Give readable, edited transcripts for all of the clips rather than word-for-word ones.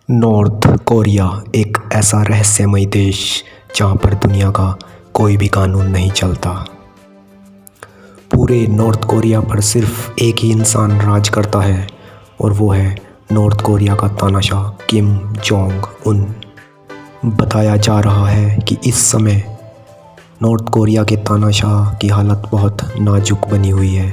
North Korea एक ऐसा रहस्यमय देश जहाँ पर दुनिया का कोई भी कानून नहीं चलता। पूरे नॉर्थ कोरिया पर सिर्फ एक ही इंसान राज करता है और वो है नॉर्थ कोरिया का तानाशाह किम जोंग उन। बताया जा रहा है कि इस समय नॉर्थ कोरिया के तानाशाह की हालत बहुत नाजुक बनी हुई है।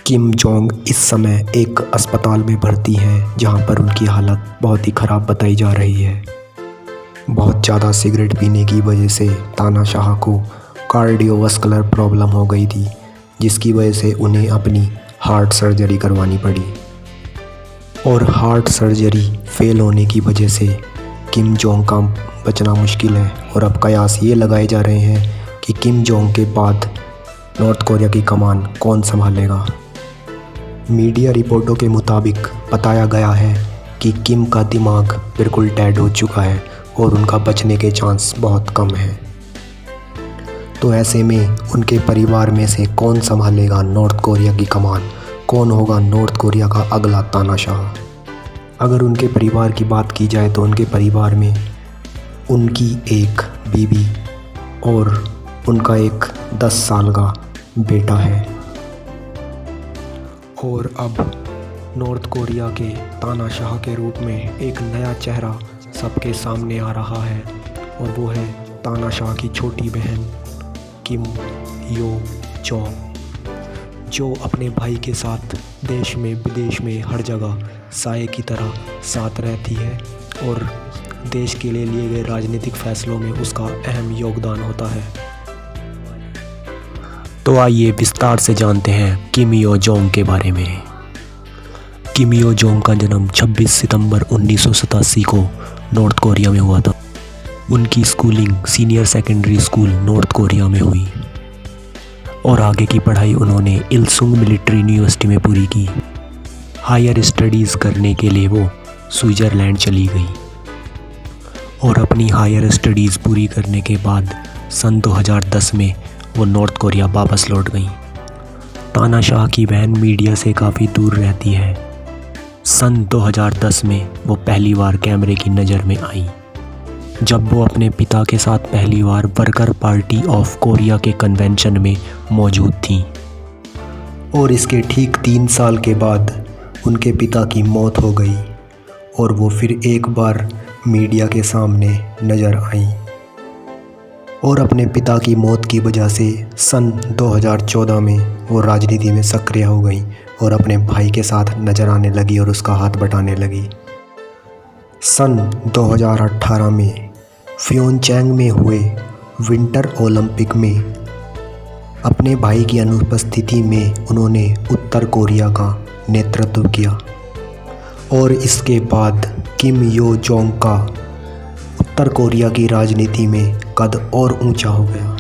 किम जोंग इस समय एक अस्पताल में भर्ती हैं जहां पर उनकी हालत बहुत ही ख़राब बताई जा रही है। बहुत ज़्यादा सिगरेट पीने की वजह से तानाशाह को कार्डियोवास्कुलर प्रॉब्लम हो गई थी, जिसकी वजह से उन्हें अपनी हार्ट सर्जरी करवानी पड़ी। और हार्ट सर्जरी फेल होने की वजह से किम जोंग का बचना मुश्किल है और अब कयास ये लगाए जा रहे हैं कि किम जोंग के बाद नॉर्थ कोरिया की कमान कौन संभालेगा। मीडिया रिपोर्टों के मुताबिक बताया गया है कि किम का दिमाग बिल्कुल डेड हो चुका है और उनका बचने के चांस बहुत कम है। तो ऐसे में उनके परिवार में से कौन संभालेगा नॉर्थ कोरिया की कमान, कौन होगा नॉर्थ कोरिया का अगला तानाशाह। अगर उनके परिवार की बात की जाए तो उनके परिवार में उनकी एक बीवी और उनका एक 10 साल का बेटा है। और अब नॉर्थ कोरिया के तानाशाह के रूप में एक नया चेहरा सबके सामने आ रहा है और वो है तानाशाह की छोटी बहन किम यो जोंग, जो अपने भाई के साथ देश में विदेश में हर जगह साये की तरह साथ रहती है और देश के लिए गए राजनीतिक फैसलों में उसका अहम योगदान होता है। तो आइए विस्तार से जानते हैं किम यो जोंग के बारे में। किम यो जोंग का जन्म 26 सितंबर 1987 को नॉर्थ कोरिया में हुआ था। उनकी schooling senior secondary school north Korea में हुई और आगे की पढ़ाई उन्होंने इल्सुंग मिलिट्री यूनिवर्सिटी में पूरी की। हायर स्टडीज़ करने के लिए वो स्विट्ज़रलैंड चली गई और अपनी हायर स्टडीज़ पूरी करने के बाद सन 2010 में वो नॉर्थ कोरिया वापस लौट गई। तानाशाह की बहन मीडिया से काफ़ी दूर रहती है। सन 2010 में वो पहली बार कैमरे की नज़र में आई जब वो अपने पिता के साथ पहली बार वर्कर पार्टी ऑफ कोरिया के कन्वेंशन में मौजूद थी। और इसके ठीक 3 साल के बाद उनके पिता की मौत हो गई और वो फिर एक बार मीडिया के सामने नज़र आई और अपने पिता की मौत की वजह से सन 2014 में वो राजनीति में सक्रिय हो गई और अपने भाई के साथ नज़र आने लगी और उसका हाथ बटाने लगी। सन 2018 में प्योंगयांग में हुए विंटर ओलंपिक में अपने भाई की अनुपस्थिति में उन्होंने उत्तर कोरिया का नेतृत्व किया और इसके बाद किम यो जोंग का उत्तर कोरिया की राजनीति में कद और ऊंचा हो गया।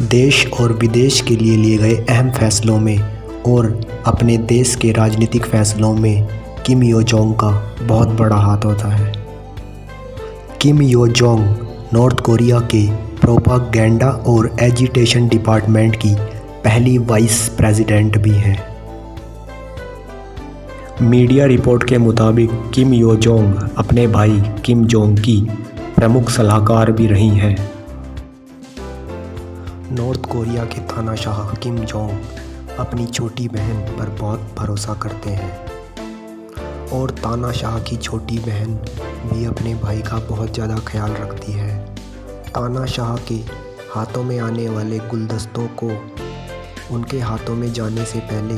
देश और विदेश के लिए गए अहम फैसलों में और अपने देश के राजनीतिक फैसलों में किम यो जोंग का बहुत बड़ा हाथ होता है। किम यो जोंग नॉर्थ कोरिया के प्रोपागेंडा और एजिटेशन डिपार्टमेंट की पहली वाइस प्रेसिडेंट भी हैं। मीडिया रिपोर्ट के मुताबिक किम यो जोंग अपने भाई किम जोंग की प्रमुख सलाहकार भी रही हैं। नॉर्थ कोरिया के तानाशाह किम जोंग अपनी छोटी बहन पर बहुत भरोसा करते हैं और तानाशाह की छोटी बहन भी अपने भाई का बहुत ज़्यादा ख्याल रखती है। तानाशाह के हाथों में आने वाले गुलदस्तों को उनके हाथों में जाने से पहले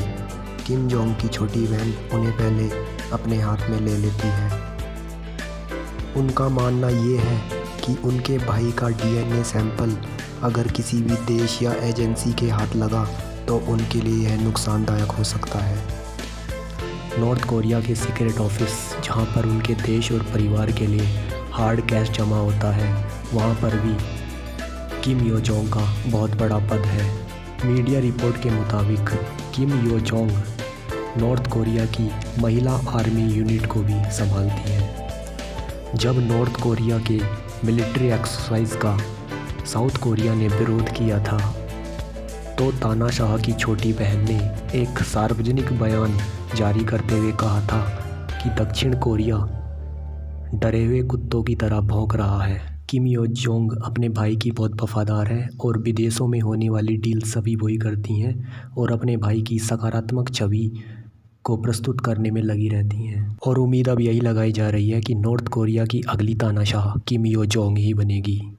किम जोंग की छोटी बहन उन्हें पहले अपने हाथ में ले लेती है। उनका मानना ये है कि उनके भाई का डीएनए सैंपल अगर किसी भी देश या एजेंसी के हाथ लगा तो उनके लिए यह नुकसानदायक हो सकता है। नॉर्थ कोरिया के सीक्रेट ऑफिस, जहां पर उनके देश और परिवार के लिए हार्ड कैश जमा होता है, वहां पर भी किम यो जोंग का बहुत बड़ा पद है। मीडिया रिपोर्ट के मुताबिक किम यो जोंग नॉर्थ कोरिया की महिला आर्मी यूनिट को भी संभालती है। जब नॉर्थ कोरिया के मिलिट्री एक्सरसाइज का साउथ कोरिया ने विरोध किया था तो तानाशाह की छोटी बहन ने एक सार्वजनिक बयान जारी करते हुए कहा था कि दक्षिण कोरिया डरे हुए कुत्तों की तरह भौंक रहा है। किम यो जोंग अपने भाई की बहुत वफादार है और विदेशों में होने वाली डील सभी वही करती हैं और अपने भाई की सकारात्मक छवि को प्रस्तुत करने में लगी रहती हैं। और उम्मीद अब यही लगाई जा रही है कि नॉर्थ कोरिया की अगली तानाशाह किम यो जोंग ही बनेगी।